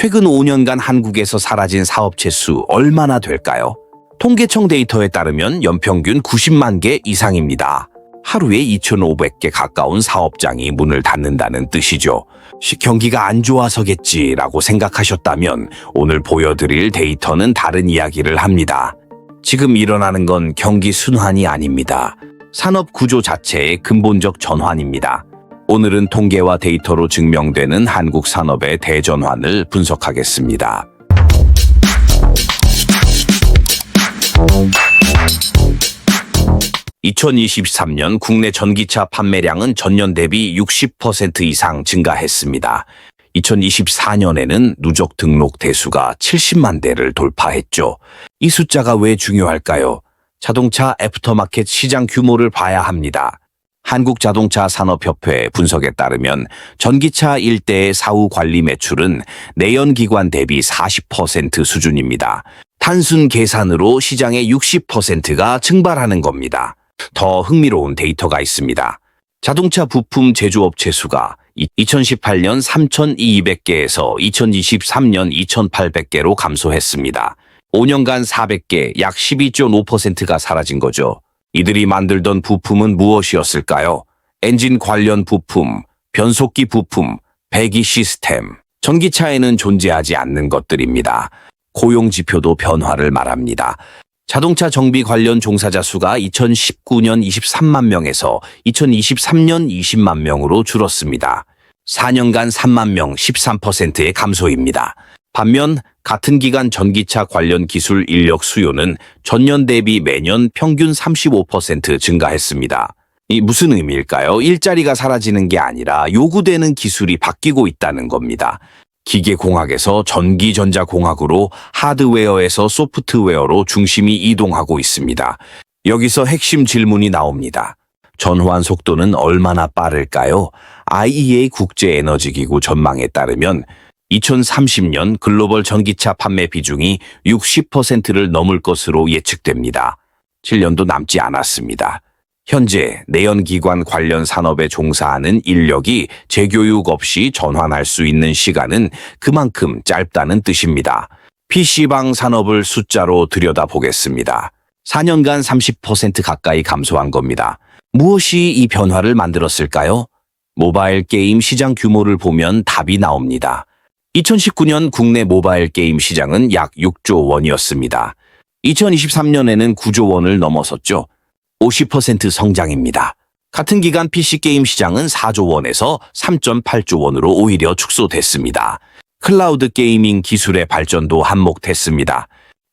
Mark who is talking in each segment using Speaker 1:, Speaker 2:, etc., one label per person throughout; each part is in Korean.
Speaker 1: 최근 5년간 한국에서 사라진 사업체 수 얼마나 될까요? 통계청 데이터에 따르면 연평균 90만 개 이상입니다. 하루에 2,500개 가까운 사업장이 문을 닫는다는 뜻이죠. 경기가 안 좋아서겠지라고 생각하셨다면 오늘 보여드릴 데이터는 다른 이야기를 합니다. 지금 일어나는 건 경기 순환이 아닙니다. 산업 구조 자체의 근본적 전환입니다. 오늘은 통계와 데이터로 증명되는 한국 산업의 대전환을 분석하겠습니다. (2023년) 국내 전기차 판매량은 전년 대비 60% 이상 증가했습니다. 2024년에는 누적 등록 대수가 70만 대를 돌파했죠. 이 숫자가 왜 중요할까요? 자동차 애프터마켓 시장 규모를 봐야 합니다. 한국자동차산업협회 분석에 따르면 전기차 일대의 사후 관리 매출은 내연기관 대비 40% 수준입니다. 단순 계산으로 시장의 60%가 증발하는 겁니다. 더 흥미로운 데이터가 있습니다. 자동차 부품 제조업체 수가 2018년 3,200개에서 2023년 2,800개로 감소했습니다. 5년간 400개, 약 12.5%가 사라진 거죠. 이들이 만들던 부품은 무엇이었을까요? 엔진 관련 부품, 변속기 부품, 배기 시스템. 전기차에는 존재하지 않는 것들입니다. 고용 지표도 변화를 말합니다. 자동차 정비 관련 종사자 수가 2019년 23만 명에서 2023년 20만 명으로 줄었습니다. 4년간 3만 명, 13%의 감소입니다. 반면 같은 기간 전기차 관련 기술 인력 수요는 전년 대비 매년 평균 35% 증가했습니다. 이 무슨 의미일까요? 일자리가 사라지는 게 아니라 요구되는 기술이 바뀌고 있다는 겁니다. 기계공학에서 전기전자공학으로, 하드웨어에서 소프트웨어로 중심이 이동하고 있습니다. 여기서 핵심 질문이 나옵니다. 전환 속도는 얼마나 빠를까요? IEA 국제에너지기구 전망에 따르면 2030년 글로벌 전기차 판매 비중이 60%를 넘을 것으로 예측됩니다. 7년도 남지 않았습니다. 현재 내연기관 관련 산업에 종사하는 인력이 재교육 없이 전환할 수 있는 시간은 그만큼 짧다는 뜻입니다. PC방 산업을 숫자로 들여다보겠습니다. 4년간 30% 가까이 감소한 겁니다. 무엇이 이 변화를 만들었을까요? 모바일 게임 시장 규모를 보면 답이 나옵니다. 2019년 국내 모바일 게임 시장은 약 6조 원이었습니다. 2023년에는 9조 원을 넘어섰죠. 50% 성장입니다. 같은 기간 PC게임 시장은 4조 원에서 3.8조 원으로 오히려 축소됐습니다. 클라우드 게이밍 기술의 발전도 한몫했습니다.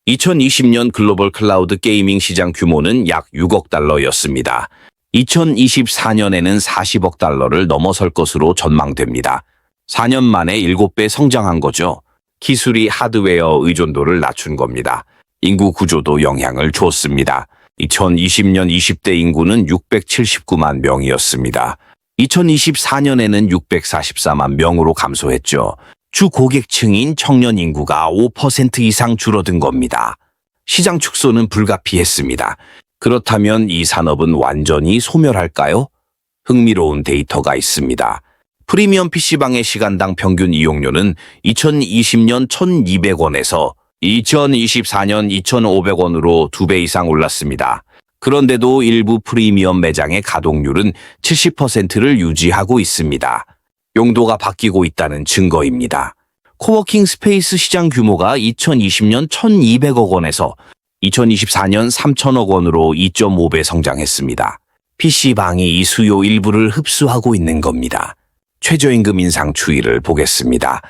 Speaker 1: 2020년 글로벌 클라우드 게이밍 시장 규모는 약 6억 달러였습니다. 2024년에는 40억 달러를 넘어설 것으로 전망됩니다. 4년 만에 7배 성장한 거죠. 기술이 하드웨어 의존도를 낮춘 겁니다. 인구 구조도 영향을 줬습니다. 2020년 20대 인구는 679만 명이었습니다. 2024년에는 644만 명으로 감소했죠. 주 고객층인 청년 인구가 5% 이상 줄어든 겁니다. 시장 축소는 불가피했습니다. 그렇다면 이 산업은 완전히 소멸할까요? 흥미로운 데이터가 있습니다. 프리미엄 PC방의 시간당 평균 이용료는 2020년 1,200원에서 2024년 2,500원으로 2배 이상 올랐습니다. 그런데도 일부 프리미엄 매장의 가동률은 70%를 유지하고 있습니다. 용도가 바뀌고 있다는 증거입니다. 코워킹 스페이스 시장 규모가 2020년 1,200억 원에서 2024년 3,000억 원으로 2.5배 성장했습니다. PC방이 이 수요 일부를 흡수하고 있는 겁니다. 최저임금 인상 추이를 보겠습니다.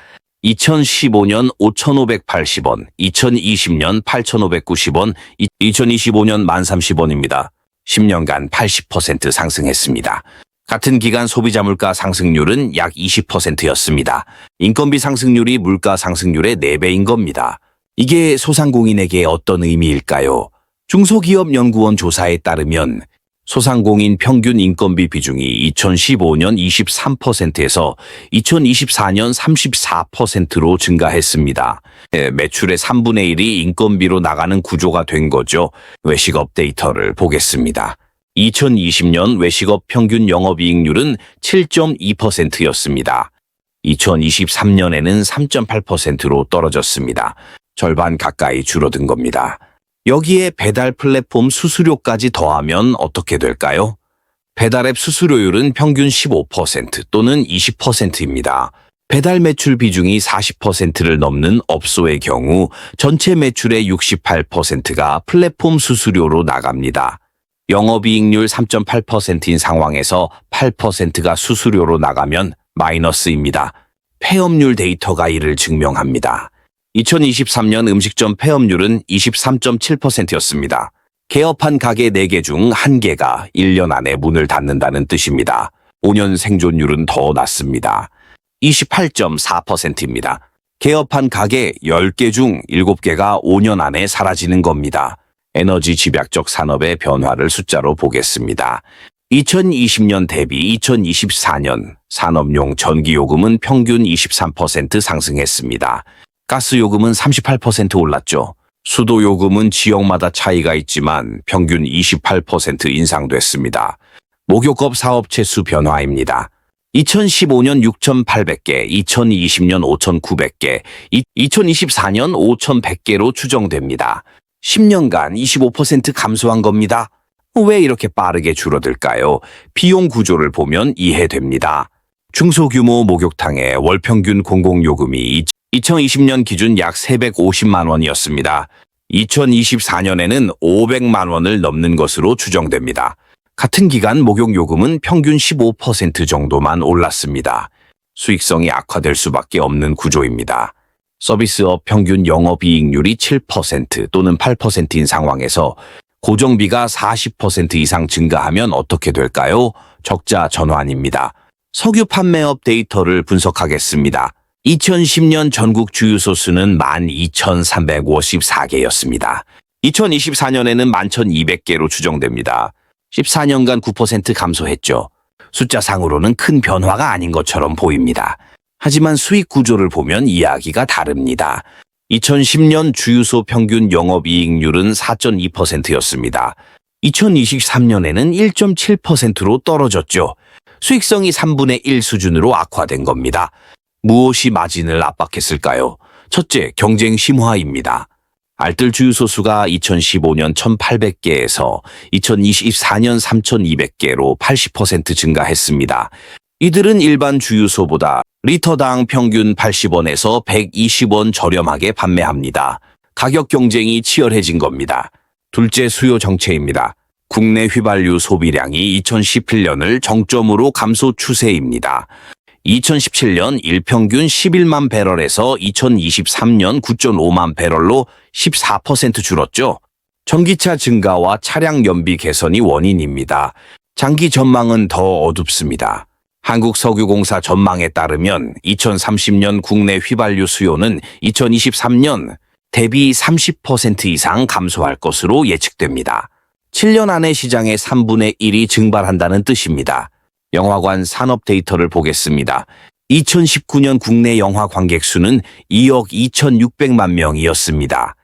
Speaker 1: 2015년 5,580원, 2020년 8,590원, 2025년 1,030원입니다. 10년간 80% 상승했습니다. 같은 기간 소비자 물가 상승률은 약 20%였습니다. 인건비 상승률이 물가 상승률의 4배인 겁니다. 이게 소상공인에게 어떤 의미일까요? 중소기업연구원 조사에 따르면 소상공인 평균 인건비 비중이 2015년 23%에서 2024년 34%로 증가했습니다. 매출의 3분의 1이 인건비로 나가는 구조가 된 거죠. 외식업 데이터를 보겠습니다. 2020년 외식업 평균 영업이익률은 7.2%였습니다. 2023년에는 3.8%로 떨어졌습니다. 절반 가까이 줄어든 겁니다. 여기에 배달 플랫폼 수수료까지 더하면 어떻게 될까요? 배달앱 수수료율은 평균 15% 또는 20%입니다. 배달 매출 비중이 40%를 넘는 업소의 경우 전체 매출의 68%가 플랫폼 수수료로 나갑니다. 영업이익률 3.8%인 상황에서 8%가 수수료로 나가면 마이너스입니다. 폐업률 데이터가 이를 증명합니다. 2023년 음식점 폐업률은 23.7%였습니다. 개업한 가게 4개 중 1개가 1년 안에 문을 닫는다는 뜻입니다. 5년 생존율은 더 낮습니다. 28.4%입니다. 개업한 가게 10개 중 7개가 5년 안에 사라지는 겁니다. 에너지 집약적 산업의 변화를 숫자로 보겠습니다. 2020년 대비 2024년 산업용 전기요금은 평균 23% 상승했습니다. 가스요금은 38% 올랐죠. 수도요금은 지역마다 차이가 있지만 평균 28% 인상됐습니다. 목욕업 사업체 수 변화입니다. 2015년 6,800개, 2020년 5,900개, 2024년 5,100개로 추정됩니다. 10년간 25% 감소한 겁니다. 왜 이렇게 빠르게 줄어들까요? 비용 구조를 보면 이해됩니다. 중소규모 목욕탕의 월평균 공공요금이 2020년 기준 약 350만 원이었습니다. 2024년에는 500만 원을 넘는 것으로 추정됩니다. 같은 기간 목욕요금은 평균 15% 정도만 올랐습니다. 수익성이 악화될 수밖에 없는 구조입니다. 서비스업 평균 영업이익률이 7% 또는 8%인 상황에서 고정비가 40% 이상 증가하면 어떻게 될까요? 적자 전환입니다. 석유 판매업 데이터를 분석하겠습니다. 2010년 전국 주유소 수는 12,354개였습니다. 2024년에는 11,200개로 추정됩니다. 14년간 9% 감소했죠. 숫자상으로는 큰 변화가 아닌 것처럼 보입니다. 하지만 수익 구조를 보면 이야기가 다릅니다. 2010년 주유소 평균 영업이익률은 4.2%였습니다. 2023년에는 1.7%로 떨어졌죠. 수익성이 3분의 1 수준으로 악화된 겁니다. 무엇이 마진을 압박했을까요? 첫째, 경쟁 심화입니다. 알뜰 주유소 수가 2015년 1,800개에서 2024년 3,200개로 80% 증가했습니다. 이들은 일반 주유소보다 리터당 평균 80원에서 120원 저렴하게 판매합니다. 가격 경쟁이 치열해진 겁니다. 둘째, 수요 정체입니다. 국내 휘발유 소비량이 2017년을 정점으로 감소 추세입니다. 2017년 일평균 11만 배럴에서 2023년 9.5만 배럴로 14% 줄었죠. 전기차 증가와 차량 연비 개선이 원인입니다. 장기 전망은 더 어둡습니다. 한국석유공사 전망에 따르면 2030년 국내 휘발유 수요는 2023년 대비 30% 이상 감소할 것으로 예측됩니다. 7년 안에 시장의 3분의 1이 증발한다는 뜻입니다. 영화관 산업 데이터를 보겠습니다. 2019년 국내 영화 관객 수는 2억 2,600만 명이었습니다.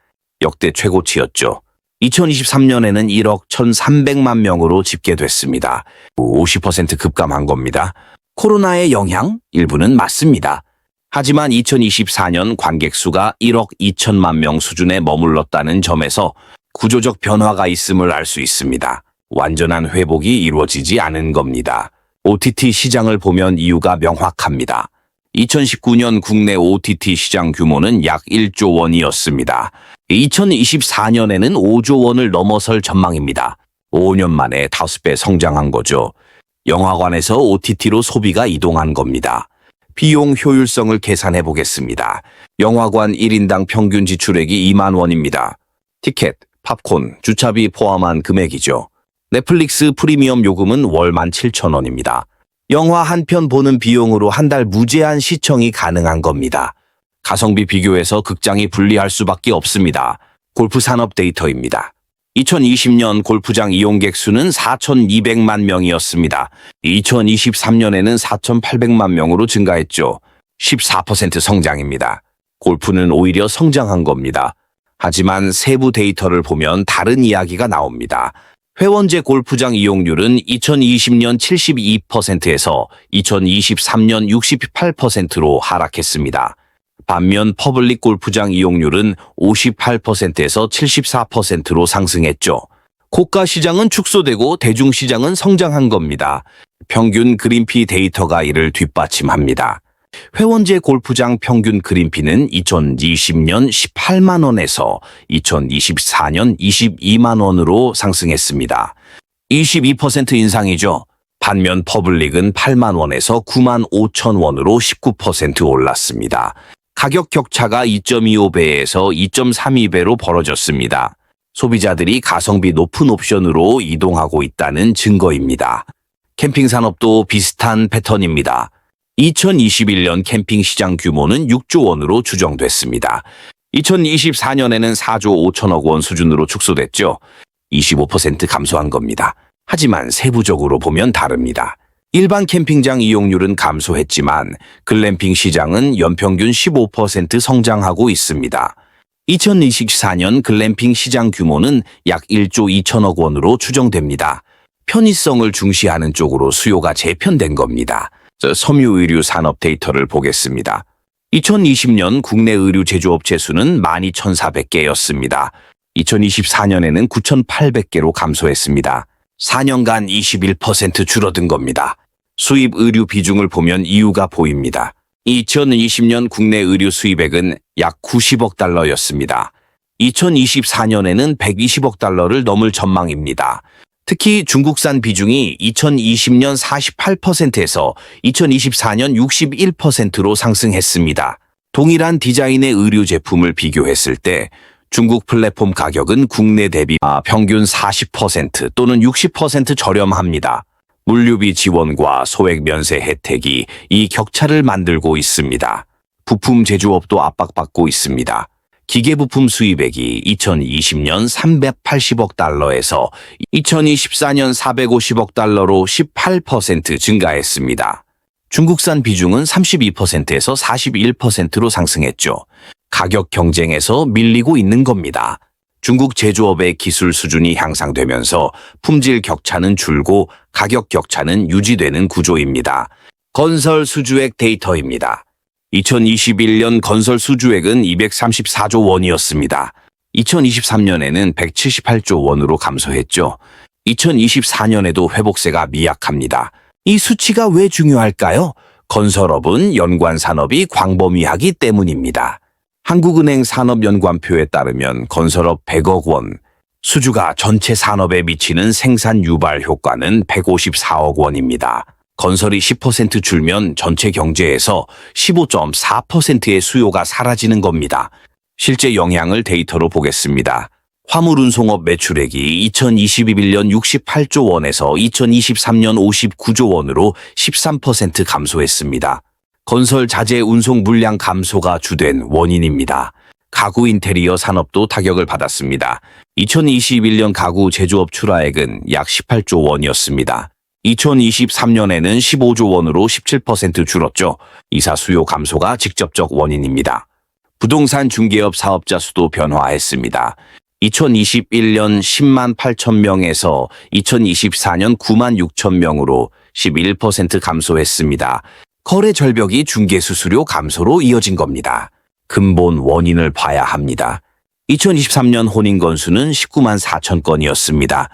Speaker 1: 역대 최고치였죠. 2023년에는 1억 1,300만 명으로 집계됐습니다. 50% 급감한 겁니다. 코로나의 영향? 일부는 맞습니다. 하지만 2024년 관객 수가 1억 2천만 명 수준에 머물렀다는 점에서 구조적 변화가 있음을 알 수 있습니다. 완전한 회복이 이루어지지 않은 겁니다. OTT 시장을 보면 이유가 명확합니다. 2019년 국내 OTT 시장 규모는 약 1조 원이었습니다. 2024년에는 5조 원을 넘어설 전망입니다. 5년 만에 5배 성장한 거죠. 영화관에서 OTT로 소비가 이동한 겁니다. 비용 효율성을 계산해 보겠습니다. 영화관 1인당 평균 지출액이 2만 원입니다. 티켓, 팝콘, 주차비 포함한 금액이죠. 넷플릭스 프리미엄 요금은 월 17,000원입니다. 영화 한 편 보는 비용으로 한 달 무제한 시청이 가능한 겁니다. 가성비 비교해서 극장이 불리할 수밖에 없습니다. 골프 산업 데이터입니다. 2020년 골프장 이용객 수는 4,200만 명이었습니다. 2023년에는 4,800만 명으로 증가했죠. 14% 성장입니다. 골프는 오히려 성장한 겁니다. 하지만 세부 데이터를 보면 다른 이야기가 나옵니다. 회원제 골프장 이용률은 2020년 72%에서 2023년 68%로 하락했습니다. 반면 퍼블릭 골프장 이용률은 58%에서 74%로 상승했죠. 고가 시장은 축소되고 대중 시장은 성장한 겁니다. 평균 그린피 데이터가 이를 뒷받침합니다. 회원제 골프장 평균 그린피는 2020년 18만 원에서 2024년 22만 원으로 상승했습니다. 22% 인상이죠. 반면 퍼블릭은 8만 원에서 9만 5천 원으로 19% 올랐습니다. 가격 격차가 2.25배에서 2.32배로 벌어졌습니다. 소비자들이 가성비 높은 옵션으로 이동하고 있다는 증거입니다. 캠핑 산업도 비슷한 패턴입니다. 2021년 캠핑 시장 규모는 6조 원으로 추정됐습니다. 2024년에는 4조 5천억 원 수준으로 축소됐죠. 25% 감소한 겁니다. 하지만 세부적으로 보면 다릅니다. 일반 캠핑장 이용률은 감소했지만 글램핑 시장은 연평균 15% 성장하고 있습니다. 2024년 글램핑 시장 규모는 약 1조 2천억 원으로 추정됩니다. 편의성을 중시하는 쪽으로 수요가 재편된 겁니다. 섬유의류 산업 데이터를 보겠습니다. 2020년 국내 의류 제조업체 수는 12,400개였습니다. 2024년에는 9,800개로 감소했습니다. 4년간 21% 줄어든 겁니다. 수입 의류 비중을 보면 이유가 보입니다. 2020년 국내 의류 수입액은 약 90억 달러였습니다. 2024년에는 120억 달러를 넘을 전망입니다. 특히 중국산 비중이 2020년 48%에서 2024년 61%로 상승했습니다. 동일한 디자인의 의류 제품을 비교했을 때 중국 플랫폼 가격은 국내 대비 평균 40% 또는 60% 저렴합니다. 물류비 지원과 소액 면세 혜택이 이 격차를 만들고 있습니다. 부품 제조업도 압박받고 있습니다. 기계부품 수입액이 2020년 380억 달러에서 2024년 450억 달러로 18% 증가했습니다. 중국산 비중은 32%에서 41%로 상승했죠. 가격 경쟁에서 밀리고 있는 겁니다. 중국 제조업의 기술 수준이 향상되면서 품질 격차는 줄고 가격 격차는 유지되는 구조입니다. 건설 수주액 데이터입니다. 2021년 건설 수주액은 234조 원이었습니다. 2023년에는 178조 원으로 감소했죠. 2024년에도 회복세가 미약합니다. 이 수치가 왜 중요할까요? 건설업은 연관 산업이 광범위하기 때문입니다. 한국은행 산업연관표에 따르면 건설업 100억 원, 수주가 전체 산업에 미치는 생산 유발 효과는 154억 원입니다. 건설이 10% 줄면 전체 경제에서 15.4%의 수요가 사라지는 겁니다. 실제 영향을 데이터로 보겠습니다. 화물운송업 매출액이 2021년 68조 원에서 2023년 59조 원으로 13% 감소했습니다. 건설 자재 운송 물량 감소가 주된 원인입니다. 가구 인테리어 산업도 타격을 받았습니다. 2021년 가구 제조업 출하액은 약 18조 원이었습니다. 2023년에는 15조 원으로 17% 줄었죠. 이사 수요 감소가 직접적 원인입니다. 부동산 중개업 사업자 수도 변화했습니다. 2021년 10만 8천 명에서 2024년 9만 6천 명으로 11% 감소했습니다. 거래 절벽이 중개수수료 감소로 이어진 겁니다. 근본 원인을 봐야 합니다. 2023년 혼인 건수는 19만 4천 건이었습니다.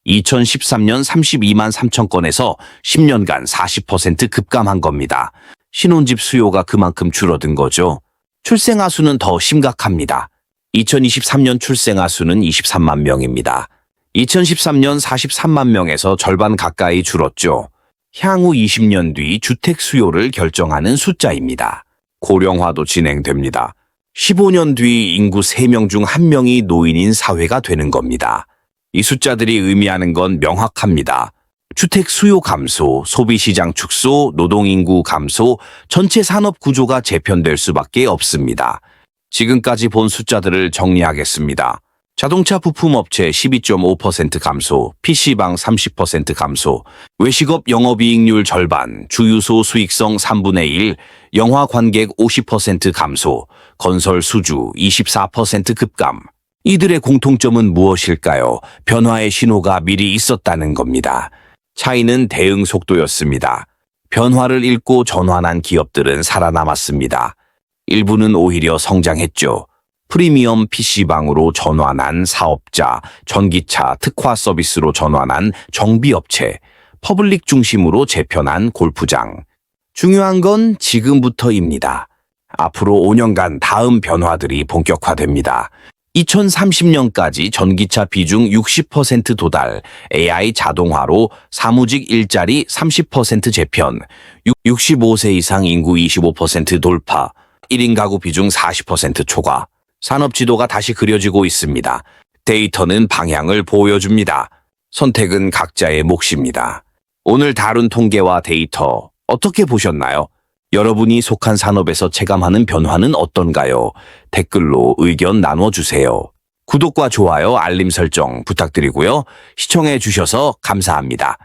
Speaker 1: 2013년 32만 3천 건에서 10년간 40% 급감한 겁니다. 신혼집 수요가 그만큼 줄어든 거죠. 출생아 수는 더 심각합니다. 2023년 출생아 수는 23만 명입니다. 2013년 43만 명에서 절반 가까이 줄었죠. 향후 20년 뒤 주택 수요를 결정하는 숫자입니다. 고령화도 진행됩니다. 15년 뒤 인구 3명 중 1명이 노인인 사회가 되는 겁니다. 이 숫자들이 의미하는 건 명확합니다. 주택 수요 감소, 소비시장 축소, 노동인구 감소, 전체 산업 구조가 재편될 수밖에 없습니다. 지금까지 본 숫자들을 정리하겠습니다. 자동차 부품업체 12.5% 감소, PC방 30% 감소, 외식업 영업이익률 절반, 주유소 수익성 3분의 1, 영화 관객 50% 감소, 건설 수주 24% 급감, 이들의 공통점은 무엇일까요? 변화의 신호가 미리 있었다는 겁니다. 차이는 대응 속도였습니다. 변화를 읽고 전환한 기업들은 살아남았습니다. 일부는 오히려 성장했죠. 프리미엄 PC방으로 전환한 사업자, 전기차 특화 서비스로 전환한 정비업체, 퍼블릭 중심으로 재편한 골프장. 중요한 건 지금부터입니다. 앞으로 5년간 다음 변화들이 본격화됩니다. 2030년까지 전기차 비중 60% 도달, AI 자동화로 사무직 일자리 30% 재편, 65세 이상 인구 25% 돌파, 1인 가구 비중 40% 초과. 산업 지도가 다시 그려지고 있습니다. 데이터는 방향을 보여줍니다. 선택은 각자의 몫입니다. 오늘 다룬 통계와 데이터 어떻게 보셨나요? 여러분이 속한 산업에서 체감하는 변화는 어떤가요? 댓글로 의견 나눠주세요. 구독과 좋아요, 알림 설정 부탁드리고요. 시청해 주셔서 감사합니다.